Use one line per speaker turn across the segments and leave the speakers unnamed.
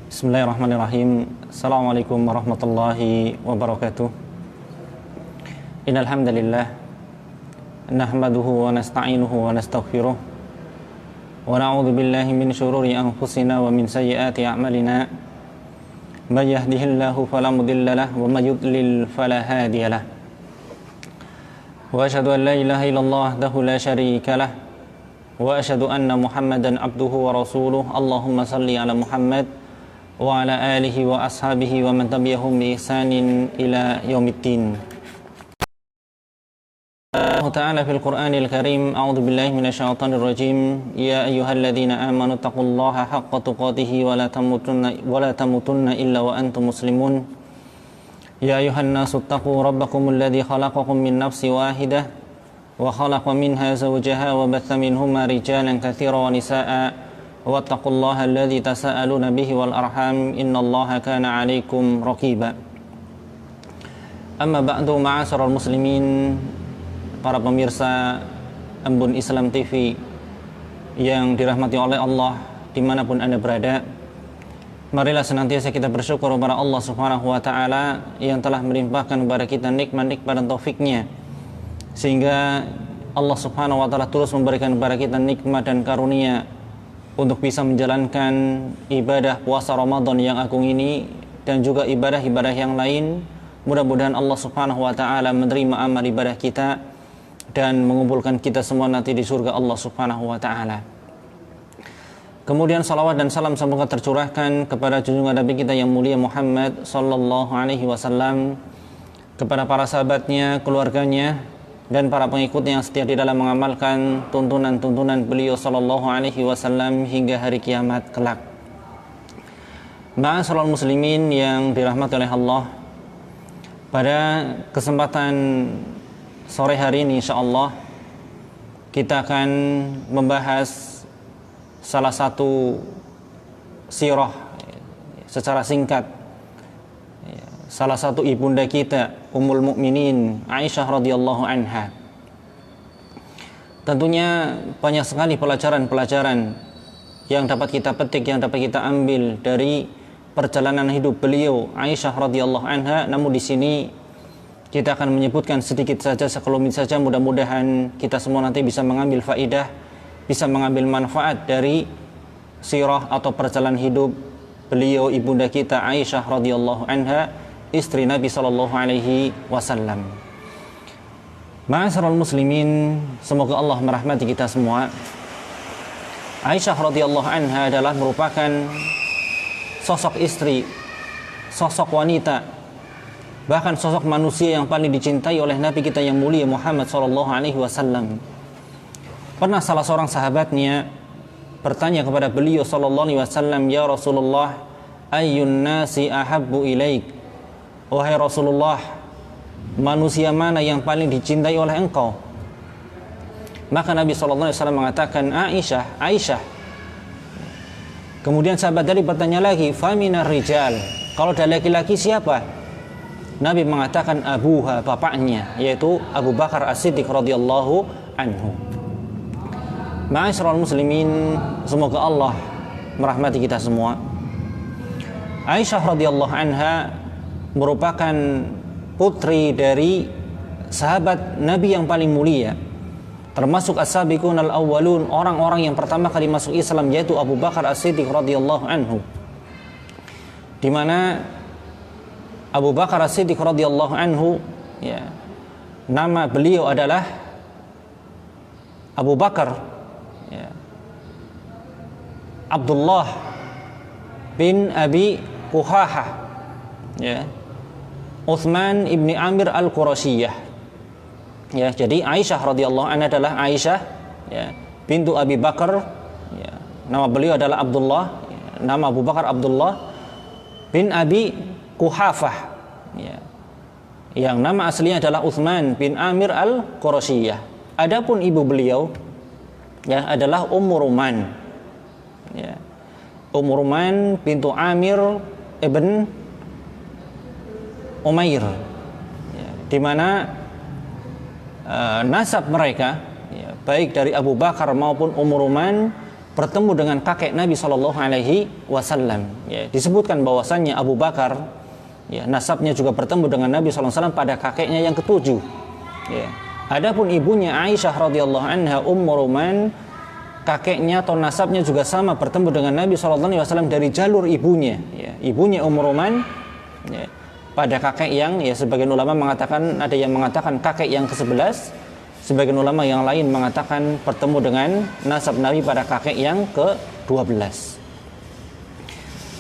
Bismillahirrahmanirrahim. Assalamualaikum warahmatullahi wabarakatuh. Innal hamdalillah nahmaduhu wa nasta'inuhu wa nastaghfiruh wa na'udzu billahi min shururi anfusina wa min sayyiati a'malina. May yahdihillahu fala mudilla lahu wa may yudlil fala hadiya lahu. Wa asyhadu an la ilaha illallah wahdahu la syarika lahu wa asyhadu anna Muhammadan abduhu wa rasuluh. Allahumma shalli ala Muhammad wa ala alihi wa ashabihi wa man tabi'ahum bi ihsanin ila yaumiddin. Allah Ta'ala fil Qur'anil Karim, a'udzu billahi minasyaitonir rajim. Ya ayyuhalladzina amanu taqullaha haqqa tuqatih wa la tamutunna illa wa antum muslimun. Ya ayyuhan nasu taqu rabbakumul ladzi khalaqakum min nafsin wahidah wa khalaqa minha zawjaha wa batha minhuma rijalan katsiran wa nisaa'a wattaqullaha alladzi tasaaluna bihi wal arham innallaha kana 'alaikum raqiba. Amma ba'du, ma'asyiral muslimin, para pemirsa Embun Islam TV yang dirahmati oleh Allah dimanapun Anda berada, marilah senantiasa kita bersyukur kepada Allah Subhanahu wa taala yang telah melimpahkan kepada kita nikmat-nikmat dan taufiknya, sehingga Allah Subhanahu wa taala terus memberikan kepada kita nikmat dan karunia untuk bisa menjalankan ibadah puasa Ramadan yang agung ini dan juga ibadah-ibadah yang lain. Mudah-mudahan Allah Subhanahu wa taala menerima amal ibadah kita dan mengumpulkan kita semua nanti di surga Allah Subhanahu wa taala. Kemudian salawat dan salam semoga tercurahkan kepada junjungan Nabi kita yang mulia Muhammad sallallahu alaihi wasallam, kepada para sahabatnya, keluarganya, dan para pengikutnya yang setia di dalam mengamalkan tuntunan-tuntunan beliau sallallahu alaihi wasallam hingga hari kiamat kelak. Ma'asyiral muslimin yang dirahmati oleh Allah, pada kesempatan sore hari ini insyaallah kita akan membahas salah satu sirah secara singkat salah satu ibunda kita, Ummul Mukminin Aisyah radhiyallahu anha. Tentunya banyak sekali pelajaran-pelajaran yang dapat kita petik, yang dapat kita ambil dari perjalanan hidup beliau Aisyah radhiyallahu anha. Namun di sini kita akan menyebutkan sedikit saja, sekelumit saja. Mudah-mudahan kita semua nanti bisa mengambil faidah, bisa mengambil manfaat dari sirah atau perjalanan hidup beliau ibunda kita Aisyah radhiyallahu anha, istri Nabi sallallahu alaihi wasallam. Ma'asyiral muslimin, semoga Allah merahmati kita semua. Aisyah radhiyallahu anha adalah merupakan sosok istri, sosok wanita, bahkan sosok manusia yang paling dicintai oleh Nabi kita yang mulia Muhammad sallallahu alaihi wasallam. Pernah salah seorang sahabatnya bertanya kepada beliau sallallahu alaihi wasallam, "Ya Rasulullah, ayyun nasi ahabbu ilaik?" Wahai Rasulullah, manusia mana yang paling dicintai oleh engkau? Maka Nabi SAW mengatakan, Aisyah. Kemudian sahabat tadi bertanya lagi, faminar rijal, kalau ada laki-laki siapa? Nabi mengatakan abuha, bapaknya, yaitu Abu Bakar As-Siddiq radhiyallahu anhu. Ma'asyiral muslimin, semoga Allah merahmati kita semua. Aisyah radhiyallahu anha merupakan putri dari sahabat Nabi yang paling mulia, termasuk as-sabiqun al-awwalun, orang-orang yang pertama kali masuk Islam, yaitu Abu Bakar As-Siddiq radhiyallahu anhu, di mana Abu Bakar As-Siddiq radhiyallahu anhu, ya, nama beliau adalah Abu Bakar, ya, Abdullah bin Abi Quhafah, ya, Utsman ibni Amir al-Qurasiyah. Ya, jadi Aisyah radhiyallahu anha adalah Aisyah, ya, bintu Abi Bakar, ya, nama beliau adalah Abdullah, ya, nama Abu Bakar Abdullah bin Abi Quhafah, ya, yang nama aslinya adalah Utsman bin Amir al-Qurasiyah. Adapun ibu beliau, ya, adalah Ummu Ruman, ya, Ummu Ruman bintu Amir ibn Umair, ya, di mana nasab mereka, ya, baik dari Abu Bakar maupun Ummu Ruman bertemu dengan kakek Nabi Shallallahu Alaihi Wasallam. Ya, disebutkan bahwasannya Abu Bakar, ya, nasabnya juga bertemu dengan Nabi Shallallahu Alaihi Wasallam pada kakeknya yang ketujuh. Ya. Adapun ibunya Aisyah radhiyallahu anha Ummu Ruman, kakeknya atau nasabnya juga sama bertemu dengan Nabi Shallallahu Alaihi Wasallam dari jalur ibunya. Ya, ibunya Ummu Ruman, ya, pada kakek yang, ya, sebagian ulama mengatakan, ada yang mengatakan kakek yang ke-11, sebagian ulama yang lain mengatakan bertemu dengan nasab Nabi pada kakek yang ke-12.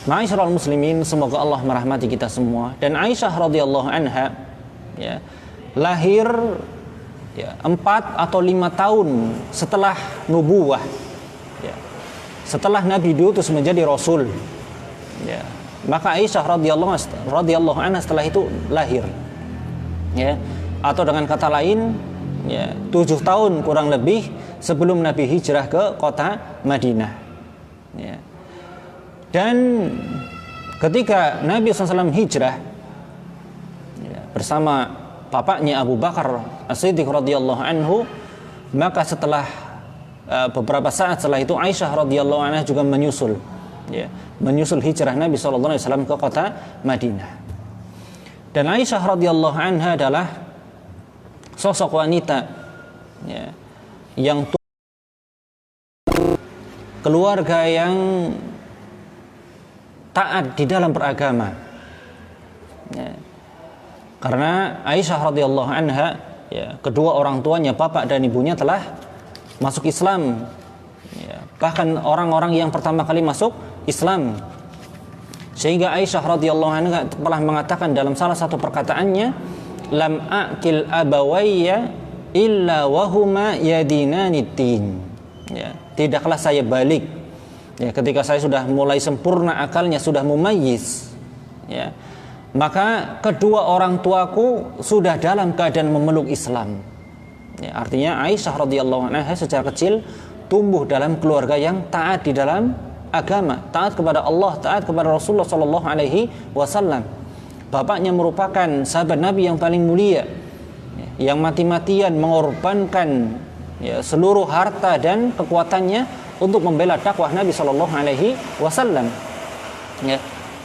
Ma'asyiral muslimin, semoga Allah merahmati kita semua. Dan Aisyah radhiyallahu anha, ya, lahir, ya, 4 atau 5 tahun setelah nubuwah, ya, setelah Nabi diutus menjadi Rasul, ya, maka Aisyah radhiyallahu anha setelah itu lahir, ya, atau dengan kata lain, ya, 7 tahun kurang lebih sebelum Nabi hijrah ke kota Madinah, ya. Dan ketika Nabi SAW hijrah, ya, bersama bapaknya Abu Bakar As-Siddiq radhiyallahu anhu, maka setelah beberapa saat setelah itu Aisyah radhiyallahu anha juga menyusul, ya, menyusul hijrah Nabi SAW ke kota Madinah. Dan Aisyah radhiyallahu anha adalah sosok wanita, ya, yang keluarga yang taat di dalam beragama, ya. Karena Aisyah radhiyallahu anha, ya, kedua orang tuanya, bapak dan ibunya telah masuk Islam, ya, bahkan orang-orang yang pertama kali masuk Islam, sehingga Aisyah radhiyallahu anha telah mengatakan dalam salah satu perkataannya, lam aqil abawayya illa wahuma yadinanitin, ya, tidaklah saya balik, ya, ketika saya sudah mulai sempurna akalnya, sudah mumayyiz, ya, maka kedua orang tuaku sudah dalam keadaan memeluk Islam, ya, artinya Aisyah radhiyallahu anha secara kecil tumbuh dalam keluarga yang taat di dalam agama, taat kepada Allah, taat kepada Rasulullah sallallahu alaihi wasallam. Bapaknya merupakan sahabat Nabi yang paling mulia, ya, yang mati-matian mengorbankan, ya, seluruh harta dan kekuatannya untuk membela dakwah Nabi sallallahu alaihi wasallam, ya.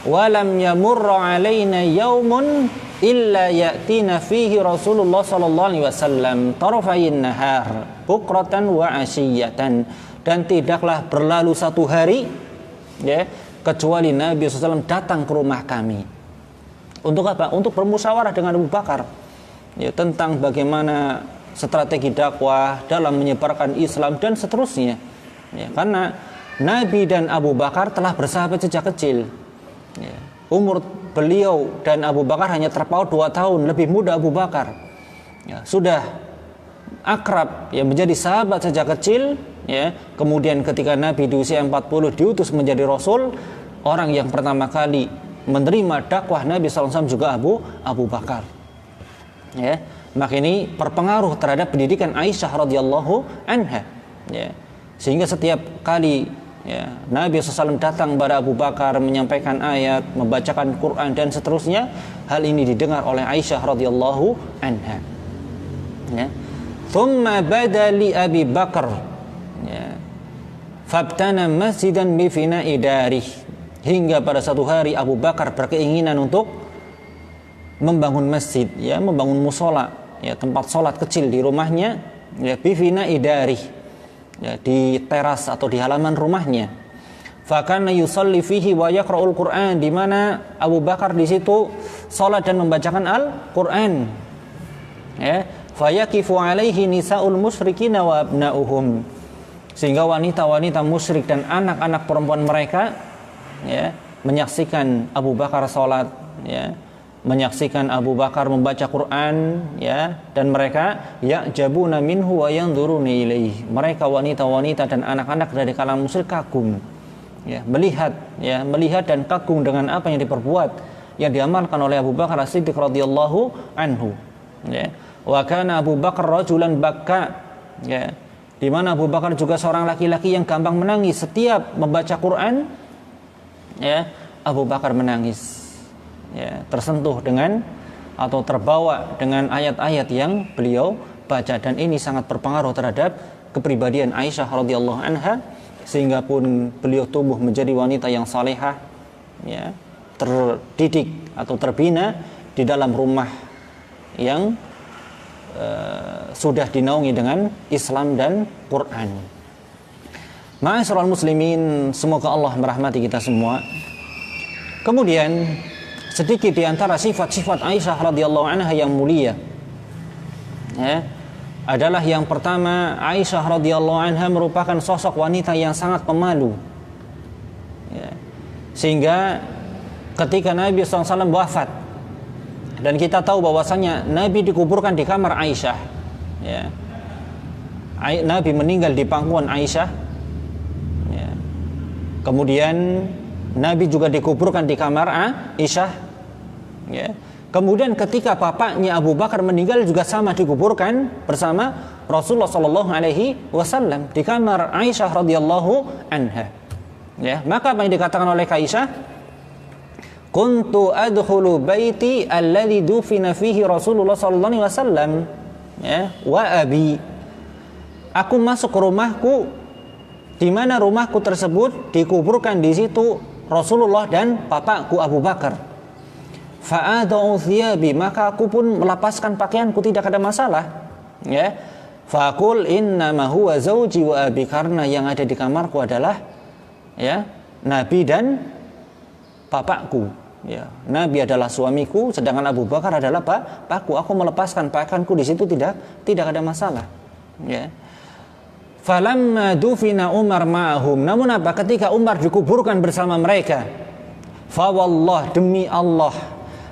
Walam yamurra alaina yaumun illa ya'tina fihi Rasulullah sallallahu alaihi wasallam tarafayn nahar bukratan wa asyiyatan, dan tidaklah berlalu satu hari, ya, kecuali Nabi SAW datang ke rumah kami. Untuk apa? Untuk bermusyawarah dengan Abu Bakar, ya, tentang bagaimana strategi dakwah dalam menyebarkan Islam dan seterusnya, ya, karena Nabi dan Abu Bakar telah bersahabat sejak kecil. Ya, umur beliau dan Abu Bakar hanya terpaut 2 tahun, lebih muda Abu Bakar, ya, sudah akrab, ya, menjadi sahabat sejak kecil, ya. Kemudian ketika Nabi di usia 40 diutus menjadi Rasul, orang yang pertama kali menerima dakwah Nabi SAW juga Abu Bakar, ya. Maka ini berpengaruh terhadap pendidikan Aisyah radhiyallahu anha, ya. Sehingga setiap kali, ya, Nabi SAW datang pada Abu Bakar menyampaikan ayat, membacakan Quran dan seterusnya, hal ini didengar oleh Aisyah radhiyallahu anha, ya. Thumma bada li Abi Bakar, ya, fabtana masjidan bi fina'i darih, hingga pada satu hari Abu Bakar berkeinginan untuk membangun masjid, ya, membangun musola, ya, tempat sholat kecil di rumahnya, ya, bi fina'i darih, ya, di teras atau di halaman rumahnya. Fakana yusalli fihi wa yaqra'ul Qur'an, di mana Abu Bakar di situ salat dan membacakan Al-Qur'an, ya. Fayaqifu alaihi nisaul musyrikin wa abna'uhum, sehingga wanita-wanita musyrik dan anak-anak perempuan mereka, ya, menyaksikan Abu Bakar salat, ya, menyaksikan Abu Bakar membaca Quran, ya, dan mereka ya'jabuna minhu wa yanzuruna ilaihi, mereka wanita-wanita dan anak-anak dari kalangan musyrik kagum, ya, melihat dan kagum dengan apa yang diperbuat, yang diamalkan oleh Abu Bakar As-Siddiq radhiyallahu anhu, ya. Wa kana Abu Bakar rajulan bakka, ya, di mana Abu Bakar juga seorang laki-laki yang gampang menangis. Setiap membaca Quran, ya, Abu Bakar menangis, ya, tersentuh dengan atau terbawa dengan ayat-ayat yang beliau baca, dan ini sangat berpengaruh terhadap kepribadian Aisyah radhiyallahu anha sehingga pun beliau tumbuh menjadi wanita yang salehah, ya, terdidik atau terbina di dalam rumah yang sudah dinaungi dengan Islam dan Quran. Ma'asyiral muslimin, semoga Allah merahmati kita semua. Kemudian sedikit di antara sifat-sifat Aisyah radhiyallahu anha yang mulia, ya, adalah yang pertama, Aisyah radhiyallahu anha merupakan sosok wanita yang sangat pemalu, ya, sehingga ketika Nabi SAW wafat, dan kita tahu bahwasanya Nabi dikuburkan di kamar Aisyah, ya. Nabi meninggal di pangkuan Aisyah, ya. Kemudian Nabi juga dikuburkan di kamar Aisyah, ya. Kemudian ketika bapaknya Abu Bakar meninggal juga sama dikuburkan bersama Rasulullah Shallallahu Alaihi Wasallam di kamar Aisyah radhiyallahu anha, ya. Maka apa yang dikatakan oleh Aisyah? Kuntu adkhulu baiti alladhi dufina fihi Rasulullah sallallahu alaihi wasallam, ya, wa abi. Aku masuk ke rumahku di mana rumahku tersebut dikuburkan di situ Rasulullah dan bapakku Abu Bakar. Fa'adhu thiyabi, maka aku pun melepaskan pakaianku, tidak ada masalah, ya. Faqul innama huwa zawji wa abi, karena yang ada di kamarku adalah, ya, Nabi dan bapakku. Ya, Nabi adalah suamiku, sedangkan Abu Bakar adalah bapakku. Aku melepaskan pakaianku di situ tidak ada masalah. Ya. Falamma dufina Umar ma'ahum, namun apa, ketika Umar dikuburkan bersama mereka, fa wallah, demi Allah,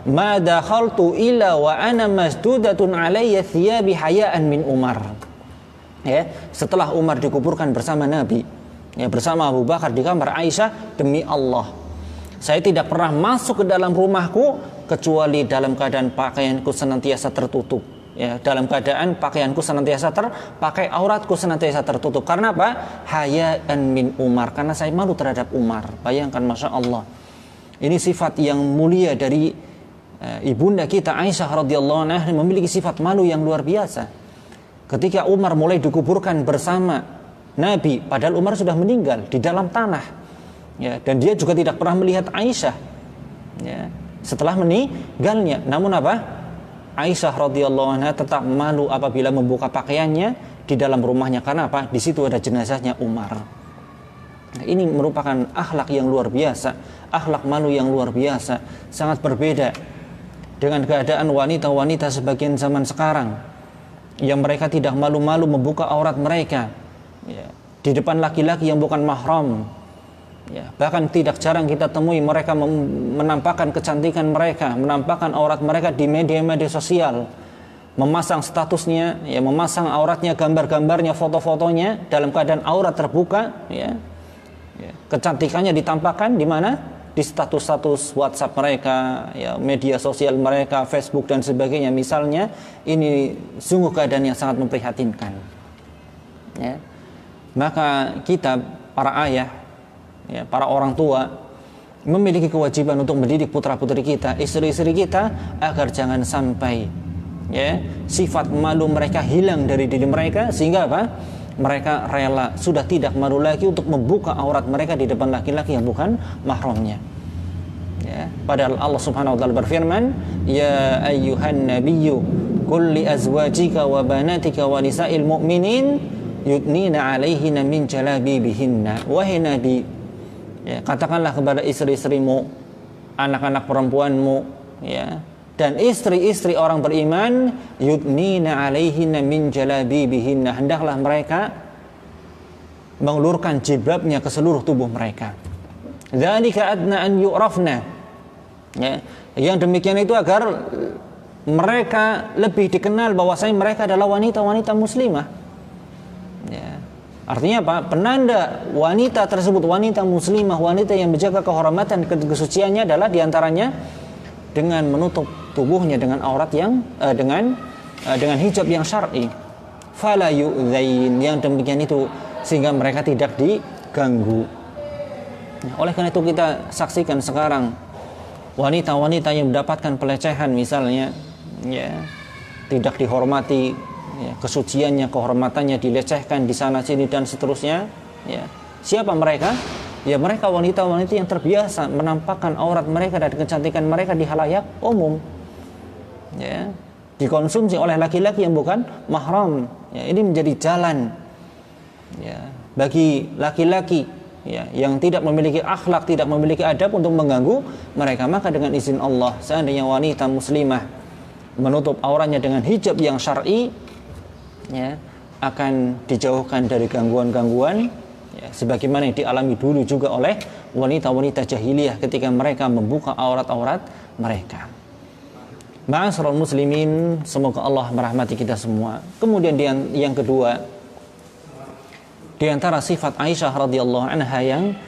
ma dakhaltu illa wa ana masdudatun alayya thiyabi hayaan min Umar. Ya, setelah Umar dikuburkan bersama Nabi, ya, bersama Abu Bakar di kamar Aisyah, demi Allah, saya tidak pernah masuk ke dalam rumahku kecuali dalam keadaan pakaianku senantiasa tertutup, ya, dalam keadaan pakaianku senantiasa terpakai, auratku senantiasa tertutup. Karena apa? Hayaan min Umar, karena saya malu terhadap Umar. Bayangkan, masya Allah, ini sifat yang mulia dari ibunda kita Aisyah radhiyallahu anha, memiliki sifat malu yang luar biasa. Ketika Umar mulai dikuburkan bersama Nabi, padahal Umar sudah meninggal di dalam tanah, ya, dan dia juga tidak pernah melihat Aisyah, ya, setelah meninggalnya. Namun apa? Aisyah radhiyallahu anha tetap malu apabila membuka pakaiannya di dalam rumahnya. Karena apa? Di situ ada jenazahnya Umar. Nah, ini merupakan akhlak yang luar biasa, akhlak malu yang luar biasa, sangat berbeda dengan keadaan wanita-wanita sebagian zaman sekarang, yang mereka tidak malu-malu membuka aurat mereka, ya, di depan laki-laki yang bukan mahram. Ya, bahkan tidak jarang kita temui mereka menampakkan kecantikan mereka, menampakkan aurat mereka di media-media sosial, memasang statusnya, ya, memasang auratnya, gambar-gambarnya, foto-fotonya dalam keadaan aurat terbuka, ya. Ya, kecantikannya ditampakkan di mana? Di status-status WhatsApp mereka, ya, media sosial mereka, Facebook dan sebagainya misalnya. Ini sungguh keadaan yang sangat memprihatinkan, ya. Maka kita, para ayah, ya, para orang tua, memiliki kewajiban untuk mendidik putra-putri kita, istri-istri kita, agar jangan sampai, ya, sifat malu mereka hilang dari diri mereka, sehingga apa? Mereka rela, sudah tidak malu lagi untuk membuka aurat mereka di depan laki-laki yang bukan mahramnya. Ya, padahal Allah Subhanahu wa taala berfirman, ya ayyuhan nabiyyu qul li azwajika wa banatika wa nisa'il mu'minin yudnina 'alaihinna min jalabibihinna. Wahai Nabi, ya, katakanlah kepada istri-istrimu, anak-anak perempuanmu, ya, dan istri-istri orang beriman, yudnina 'alaihinna min jalabibihinna, hendaklah mereka mengulurkan jilbabnya ke seluruh tubuh mereka. Dzalika adna an yu'rafna, ya, yang demikian itu agar mereka lebih dikenal bahwasanya mereka adalah wanita-wanita muslimah. Ya. Artinya apa? Penanda wanita tersebut wanita muslimah, wanita yang menjaga kehormatan kesuciannya adalah diantaranya dengan menutup tubuhnya dengan aurat yang dengan hijab yang syar'i. Fala yu'dzain, yang demikian itu sehingga mereka tidak diganggu. Nah, oleh karena itu kita saksikan sekarang wanita-wanita yang mendapatkan pelecehan misalnya, ya, tidak dihormati, ya, kesuciannya, kehormatannya dilecehkan di sana sini dan seterusnya, ya, Siapa mereka? Ya mereka wanita-wanita yang terbiasa menampakkan aurat mereka dan kecantikan mereka di halayak umum. Ya, dikonsumsi oleh laki-laki yang bukan mahram. Ya, ini menjadi jalan ya bagi laki-laki ya yang tidak memiliki akhlak, tidak memiliki adab untuk mengganggu mereka. Maka dengan izin Allah, seandainya wanita muslimah menutup auratnya dengan hijab yang syar'i, ya, akan dijauhkan dari gangguan-gangguan ya, sebagaimana yang dialami dulu juga oleh wanita-wanita jahiliyah ketika mereka membuka aurat-aurat mereka. Ma'asyiral muslimin, semoga Allah merahmati kita semua. Kemudian yang kedua, di antara sifat Aisyah radhiyallahu anha yang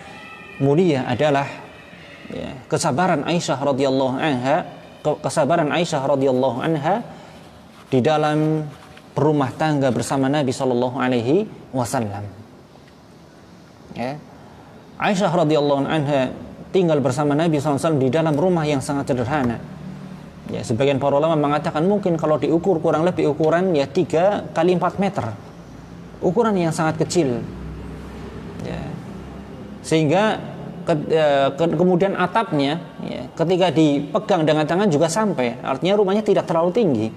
mulia adalah ya, kesabaran Aisyah radhiyallahu anha di dalam berumah tangga bersama Nabi sallallahu alaihi wasallam. Ya. Aisyah radhiyallahu anha tinggal bersama Nabi sallallahu alaihi wasallam di dalam rumah yang sangat sederhana. Ya, sebagian para ulama mengatakan mungkin kalau diukur kurang lebih ukuran ya 3 kali 4 meter. Ukuran yang sangat kecil. Ya. Sehingga kemudian atapnya ya, ketika dipegang dengan tangan juga sampai. Artinya rumahnya tidak terlalu tinggi.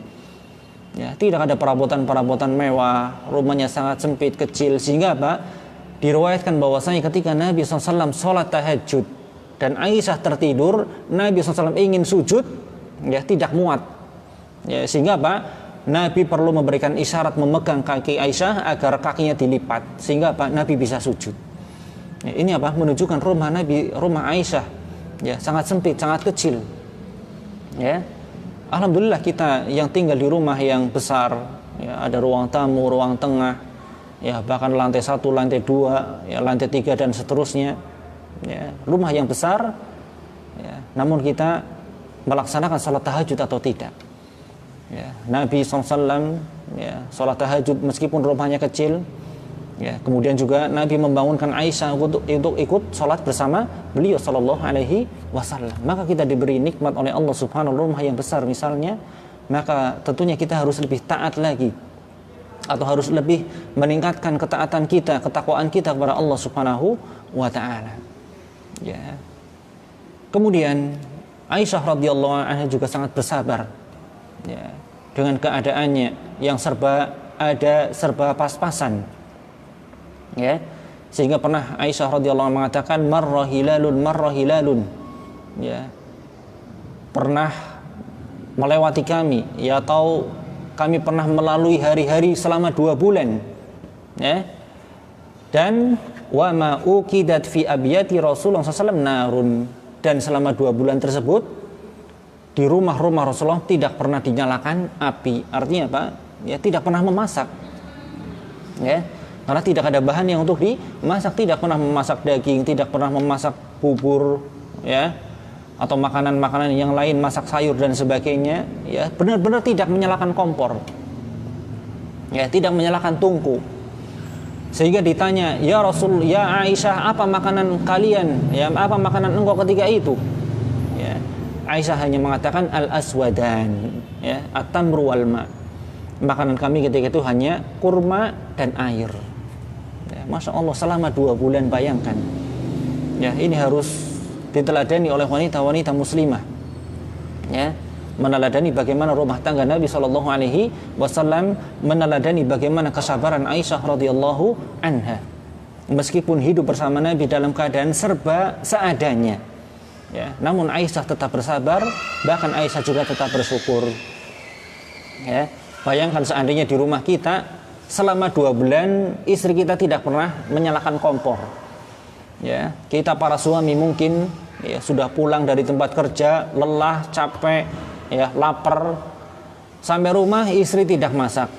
Ya, tidak ada perabotan-perabotan mewah, rumahnya sangat sempit, kecil, sehingga apa? Diriwayatkan bahwasanya ketika Nabi SAW sholat tahajud dan Aisyah tertidur, Nabi SAW ingin sujud, ya tidak muat, ya, sehingga apa? Nabi perlu memberikan isyarat memegang kaki Aisyah agar kakinya dilipat, sehingga apa? Nabi bisa sujud. Ya, ini apa? Menunjukkan rumah Nabi, rumah Aisyah, ya sangat sempit, sangat kecil. Ya, alhamdulillah kita yang tinggal di rumah yang besar, ya, ada ruang tamu, ruang tengah, ya bahkan lantai 1, lantai 2, ya lantai 3 dan seterusnya. Ya, rumah yang besar, ya, namun kita melaksanakan salat tahajud atau tidak. Ya, Nabi SAW ya, salat tahajud meskipun rumahnya kecil. Ya, kemudian juga Nabi membangunkan Aisyah untuk ikut salat bersama beliau sallallahu alaihi wasallam. Maka kita diberi nikmat oleh Allah Subhanahu wa taala rumah yang besar misalnya, maka tentunya kita harus lebih taat lagi atau harus lebih meningkatkan ketaatan kita, ketakwaan kita kepada Allah Subhanahu wa taala. Ya. Kemudian Aisyah radhiyallahu anha juga sangat bersabar ya, dengan keadaannya yang serba pas-pasan ya, sehingga pernah Aisyah radhiyallahu anha mengatakan marra hilalun ya, pernah melewati kami ya, atau kami pernah melalui hari-hari selama 2 bulan ya, dan wa ma uqidat fi abyati Rasulullah SAW narun, dan selama 2 bulan tersebut di rumah-rumah Rasulullah tidak pernah dinyalakan api. Artinya apa? Ya tidak pernah memasak. Ya, karena tidak ada bahan yang untuk dimasak, tidak pernah memasak daging, tidak pernah memasak bubur, ya, atau makanan-makanan yang lain, masak sayur dan sebagainya. Ya, benar-benar tidak menyalakan kompor. Ya, tidak menyalakan tungku. Sehingga ditanya, ya Rasul, ya Aisyah, apa makanan kalian? Ya, apa makanan engkau ketika itu? Ya, Aisyah hanya mengatakan al-aswadan, ya, at-tamru wal ma. Makanan kami ketika itu hanya kurma dan air. Ya, Masya Allah, selama 2 bulan, bayangkan. Ya, ini harus diteladani oleh wanita-wanita muslimah. Ya, meneladani bagaimana rumah tangga Nabi SAW, meneladani bagaimana kesabaran Aisyah radhiyallahu anha meskipun hidup bersama Nabi dalam keadaan serba seadanya ya, namun Aisyah tetap bersabar, bahkan Aisyah juga tetap bersyukur ya. Bayangkan seandainya di rumah kita selama 2 bulan istri kita tidak pernah menyalakan kompor ya, kita para suami mungkin ya, sudah pulang dari tempat kerja, lelah, capek ya, lapar, sampai rumah istri tidak masak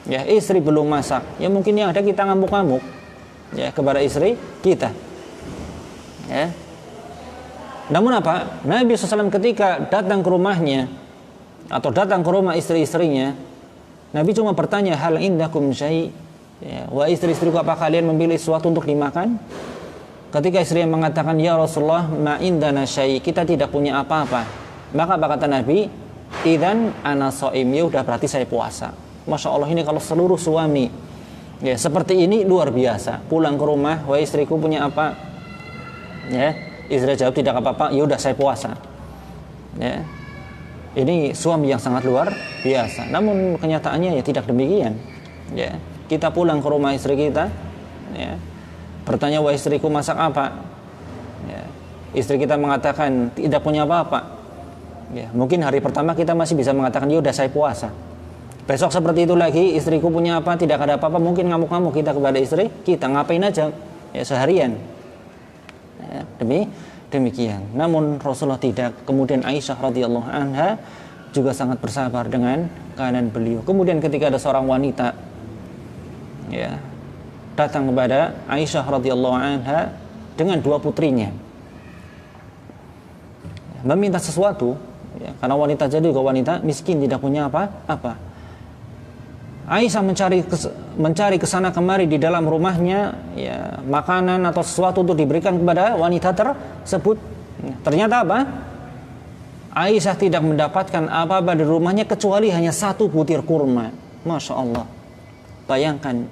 ya, istri belum masak ya, mungkin yang ada kita ngamuk-ngamuk ya kepada istri kita ya. Namun apa? Nabi SAW ketika datang ke rumahnya atau datang ke rumah istri-istrinya, Nabi cuma bertanya, hal indakum syai' ya, wah istri-istriku, apa kalian memilih sesuatu untuk dimakan? Ketika istri yang mengatakan, ya Rasulullah, ma indana syai', kita tidak punya apa-apa. Maka apa kata Nabi? Idzan ana shaim, ya udah berarti saya puasa. Masya Allah, ini kalau seluruh suami Ya, seperti ini luar biasa. Pulang ke rumah, wahai istriku punya apa? Ya, istri jawab tidak apa-apa. Ya udah saya puasa. Ya, ini suami yang sangat luar biasa. Namun kenyataannya ya tidak demikian. Ya, kita pulang ke rumah istri kita, ya, bertanya, wahai istriku masak apa? Ya, istri kita mengatakan tidak punya apa-apa. Ya, mungkin hari pertama kita masih bisa mengatakan ya udah saya puasa. Besok seperti itu lagi, istriku punya apa, tidak ada apa-apa, mungkin ngamuk-ngamuk kita kepada istri kita, ngapain aja ya seharian. Ya, demikian. Namun Rasulullah tidak. Kemudian Aisyah radhiyallahu anha juga sangat bersabar dengan keadaan beliau. Kemudian ketika ada seorang wanita ya datang kepada Aisyah radhiyallahu anha dengan dua putrinya, meminta sesuatu ya, karena wanita jadi juga wanita miskin, tidak punya apa-apa. Aisyah mencari kesana kemari di dalam rumahnya ya, makanan atau sesuatu untuk diberikan kepada wanita tersebut. Ternyata apa? Aisyah tidak mendapatkan apa-apa di rumahnya kecuali hanya satu butir kurma. Masya Allah. Bayangkan,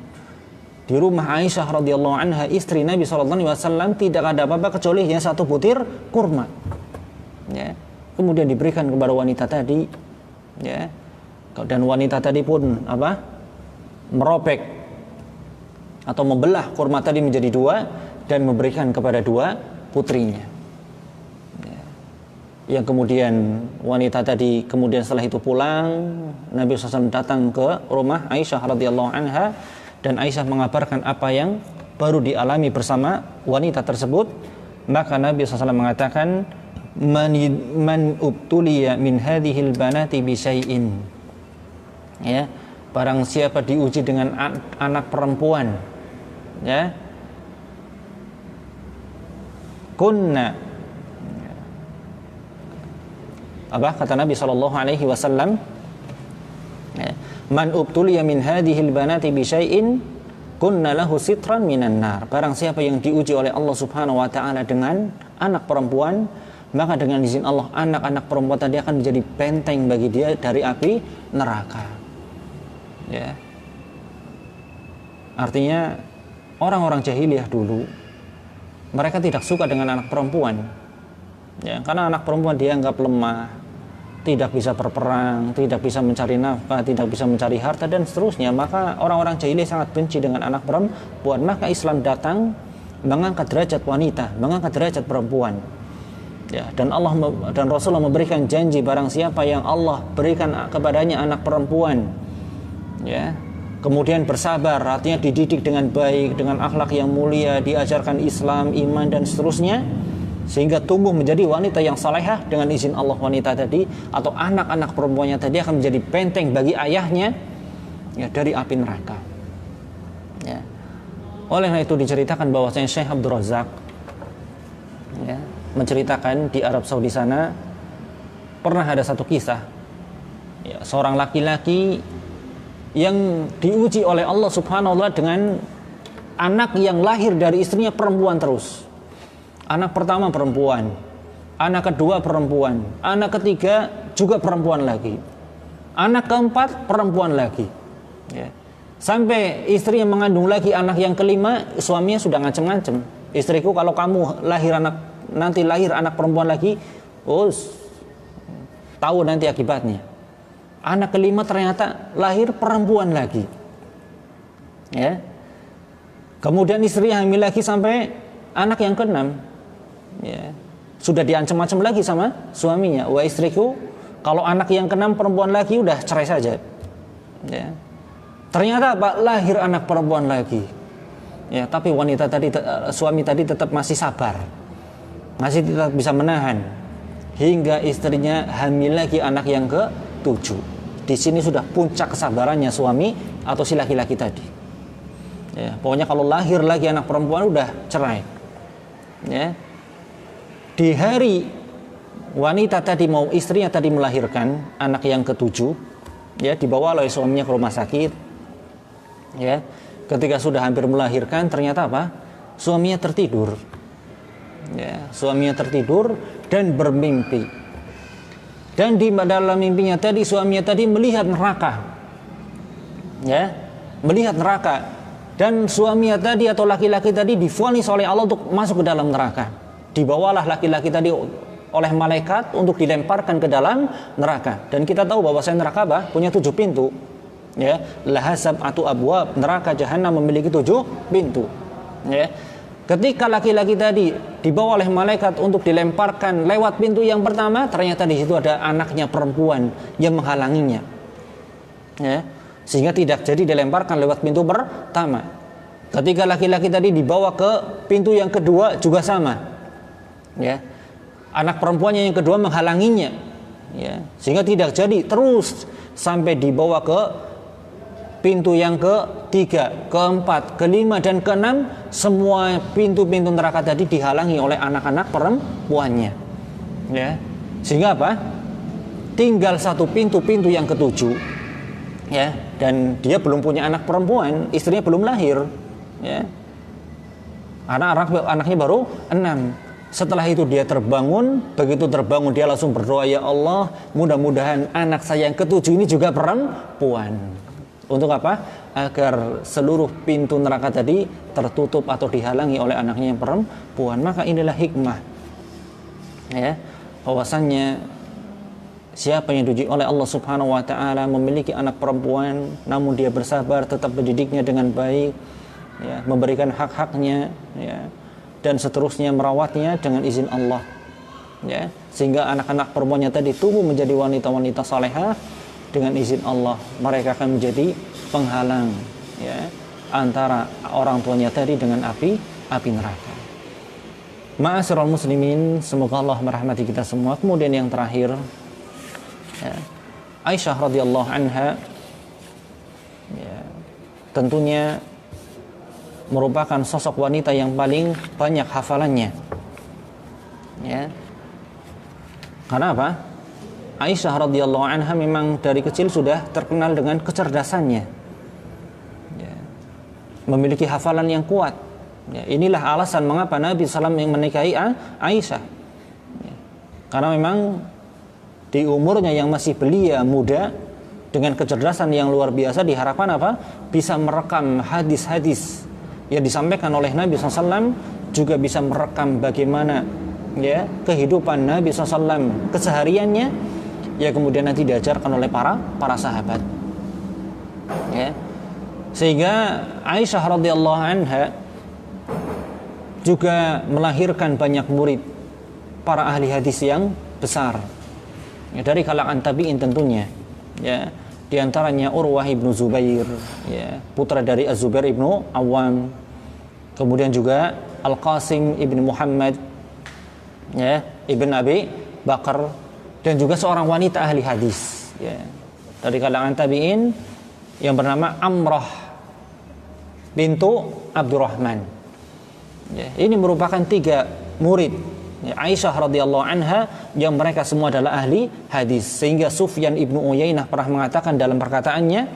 di rumah Aisyah radhiyallahu anha, istri Nabi SAW, tidak ada apa-apa kecuali hanya satu butir kurma. Ya. Kemudian diberikan kepada wanita tadi. Ya. Dan wanita tadi pun apa? Merobek atau membelah kurma tadi menjadi dua dan memberikan kepada dua putrinya. Ya. Yang kemudian wanita tadi kemudian setelah itu pulang, Nabi SAW datang ke rumah Aisyah radhiyallahu anha dan Aisyah mengabarkan apa yang baru dialami bersama wanita tersebut. Maka Nabi SAW mengatakan, man ubtuliya min hadhil banati bi syai'in. Ya, barang siapa diuji dengan anak perempuan, ya, kunna, apa kata Nabi sallallahu alaihi wasallam, ya, man ubtuliya min hadhil banati bi syai'in kunna lahu sitran minan nar. Barang siapa yang diuji oleh Allah Subhanahu wa taala dengan anak perempuan, maka dengan izin Allah anak-anak perempuan tadi akan menjadi benteng bagi dia dari api neraka. Ya. Artinya orang-orang jahiliyah dulu mereka tidak suka dengan anak perempuan. Ya, karena anak perempuan dianggap lemah, tidak bisa berperang, tidak bisa mencari nafkah, tidak bisa mencari harta dan seterusnya. Maka orang-orang jahiliyah sangat benci dengan anak perempuan. Maka Islam datang mengangkat derajat wanita, mengangkat derajat perempuan. Ya, dan Rasulullah memberikan janji barang siapa yang Allah berikan kepadanya anak perempuan, ya, kemudian bersabar, artinya dididik dengan baik, dengan akhlak yang mulia, diajarkan Islam, iman dan seterusnya, sehingga tumbuh menjadi wanita yang salehah, dengan izin Allah wanita tadi atau anak-anak perempuannya tadi akan menjadi benteng bagi ayahnya ya dari api neraka. Ya. Oleh karena itu diceritakan bahwasanya Syekh Abdul Razak ya, menceritakan di Arab Saudi sana pernah ada satu kisah ya, seorang laki-laki yang diuji oleh Allah Subhanahu wa ta'ala dengan anak yang lahir dari istrinya perempuan terus. Anak pertama perempuan, anak kedua perempuan, anak ketiga juga perempuan lagi, anak keempat perempuan lagi ya. Sampai istrinya mengandung lagi anak yang kelima, suaminya sudah ngancem-ngancem, istriku kalau kamu nanti lahir anak perempuan lagi, tahu nanti akibatnya. Anak kelima ternyata lahir perempuan lagi. Ya. Kemudian istri hamil lagi sampai anak yang keenam. Ya. Sudah diancam-ancam lagi sama suaminya. Wah istriku, kalau anak yang keenam perempuan lagi udah cerai saja. Ya. Ternyata apa? Lahir anak perempuan lagi. Ya, tapi suami tadi tetap masih sabar. Masih tetap bisa menahan hingga istrinya hamil lagi anak yang ke-7. Di sini sudah puncak kesabarannya suami atau si laki-laki tadi. Ya, pokoknya kalau lahir lagi anak perempuan udah cerai. Ya. Di hari istrinya tadi melahirkan anak yang ke-7, ya, dibawa oleh suaminya ke rumah sakit. Ya. Ketika sudah hampir melahirkan, ternyata apa? Suaminya tertidur. Ya, suaminya tertidur dan bermimpi. Dan di dalam mimpinya tadi suaminya tadi melihat neraka. Ya, melihat neraka. Dan suaminya tadi atau laki-laki tadi divonis oleh Allah untuk masuk ke dalam neraka. Dibawalah laki-laki tadi oleh malaikat untuk dilemparkan ke dalam neraka. Dan kita tahu bahwa neraka punya 7 pintu. Ya, laha sab'atu abwab, neraka jahanam memiliki 7 pintu. Ya. Ketika laki-laki tadi dibawa oleh malaikat untuk dilemparkan lewat pintu yang pertama, ternyata di situ ada anaknya perempuan yang menghalanginya. Ya, sehingga tidak jadi dilemparkan lewat pintu pertama. Ketika laki-laki tadi dibawa ke pintu yang kedua juga sama. Ya. Anak perempuannya yang kedua menghalanginya. Ya, sehingga tidak jadi, terus sampai dibawa ke pintu yang ketiga, keempat, kelima, dan keenam. Semua pintu-pintu neraka tadi dihalangi oleh anak-anak perempuannya. Ya. Sehingga apa? Tinggal satu pintu yang ketujuh. Ya. Dan dia belum punya anak perempuan, istrinya belum lahir. Ya. Anaknya baru 6. Setelah itu dia terbangun. Begitu terbangun dia langsung berdoa, ya Allah, mudah-mudahan anak saya yang ketujuh ini juga perempuan. Untuk apa? Agar seluruh pintu neraka tadi tertutup atau dihalangi oleh anaknya yang perempuan. Maka inilah hikmah, ya, bahwasannya siapa yang diuji oleh Allah Subhanahu wa taala memiliki anak perempuan, namun dia bersabar, tetap mendidiknya dengan baik, ya, memberikan hak-haknya, ya, dan seterusnya, merawatnya dengan izin Allah, ya, sehingga anak-anak perempuannya tadi tumbuh menjadi wanita-wanita salehah. Dengan izin Allah, mereka akan menjadi penghalang, ya, antara orang tuanya tadi dengan api neraka. Ma'asyiral muslimin, semoga Allah merahmati kita semua. Kemudian yang terakhir, ya, Aisyah radhiyallahu anha, ya, tentunya merupakan sosok wanita yang paling banyak hafalannya. Ya. Karena apa? Aisyah radhiyallahu anha memang dari kecil sudah terkenal dengan kecerdasannya, ya, memiliki hafalan yang kuat. Ya, inilah alasan mengapa Nabi SAW yang menikahi Aisyah, ya, karena memang di umurnya yang masih belia muda dengan kecerdasan yang luar biasa, diharapkan apa? Bisa merekam hadis-hadis yang disampaikan oleh Nabi SAW, juga bisa merekam bagaimana, ya, kehidupan Nabi SAW kesehariannya. Ya, kemudian nanti diajarkan oleh para sahabat. Ya. Sehingga Aisyah radhiyallahu anha juga melahirkan banyak murid para ahli hadis yang besar. Ya, dari kalangan tabi'in tentunya. Ya, di antaranya Urwah ibnu Zubair, ya, putra dari Az-Zubair ibnu Awam. Kemudian juga Al-Qasim ibnu Muhammad, ya, ibn Abi Bakar, dan juga seorang wanita ahli hadis, ya, dari kalangan tabi'in yang bernama Amrah bintu Abdurrahman. Ya, ini merupakan 3 murid, ya, Aisyah radhiyallahu anha, yang mereka semua adalah ahli hadis. Sehingga Sufyan ibnu Uyainah pernah mengatakan dalam perkataannya,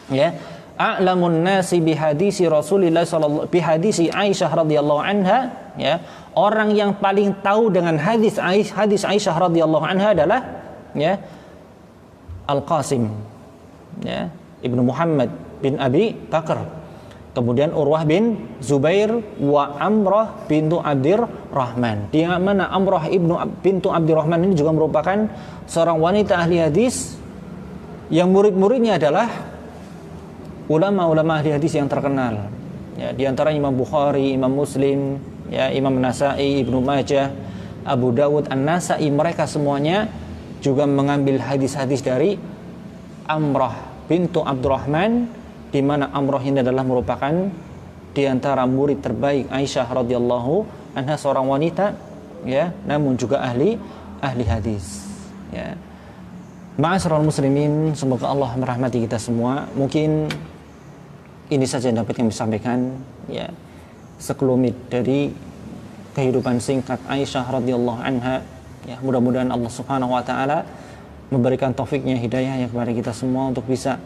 ya, a'lamun nasi bihadisi Rasulillah sallallahu bihadisi Aisyah radhiyallahu anha, ya, orang yang paling tahu dengan hadis Aisyah radhiyallahu anha adalah, ya, Al-Qasim, ya, ibnu Muhammad bin Abi Bakar, kemudian Urwah bin Zubair, wa Amrah bintu Abdurrahman. Di mana Amrah bintu Abdurrahman ini juga merupakan seorang wanita ahli hadis yang murid-muridnya adalah ulama-ulama ahli hadis yang terkenal. Ya, di antara Imam Bukhari, Imam Muslim, ya, Imam Nasai, Ibnu Majah, Abu Dawud, An-Nasai, mereka semuanya juga mengambil hadis-hadis dari Amrah bintu Abdurrahman, di mana Amrah ini adalah merupakan di antara murid terbaik Aisyah radhiyallahu anha, seorang wanita, ya, namun juga ahli hadis. Ya. Ma'asyiral muslimin, semoga Allah merahmati kita semua. Mungkin ini saja yang dapat kami sampaikan, ya, sekelumit dari kehidupan singkat Aisyah radhiyallahu anha. Ya, mudah-mudahan Allah Subhanahu wa taala memberikan taufiknya, hidayahnya kepada kita semua untuk bisa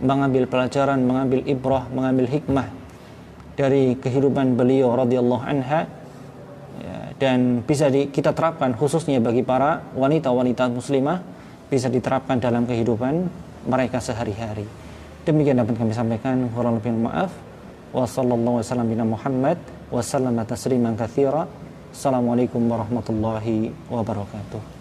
mengambil pelajaran, mengambil ibrah, mengambil hikmah dari kehidupan beliau radhiyallahu anha, ya, dan bisa kita terapkan khususnya bagi para wanita-wanita muslimah, bisa diterapkan dalam kehidupan mereka sehari-hari. Demikian dapat kami sampaikan, kurang lebih maaf. Wa sallallahu wasallam bina Muhammad wa sallama tasliman katsira. Assalamualaikum warahmatullahi wabarakatuh.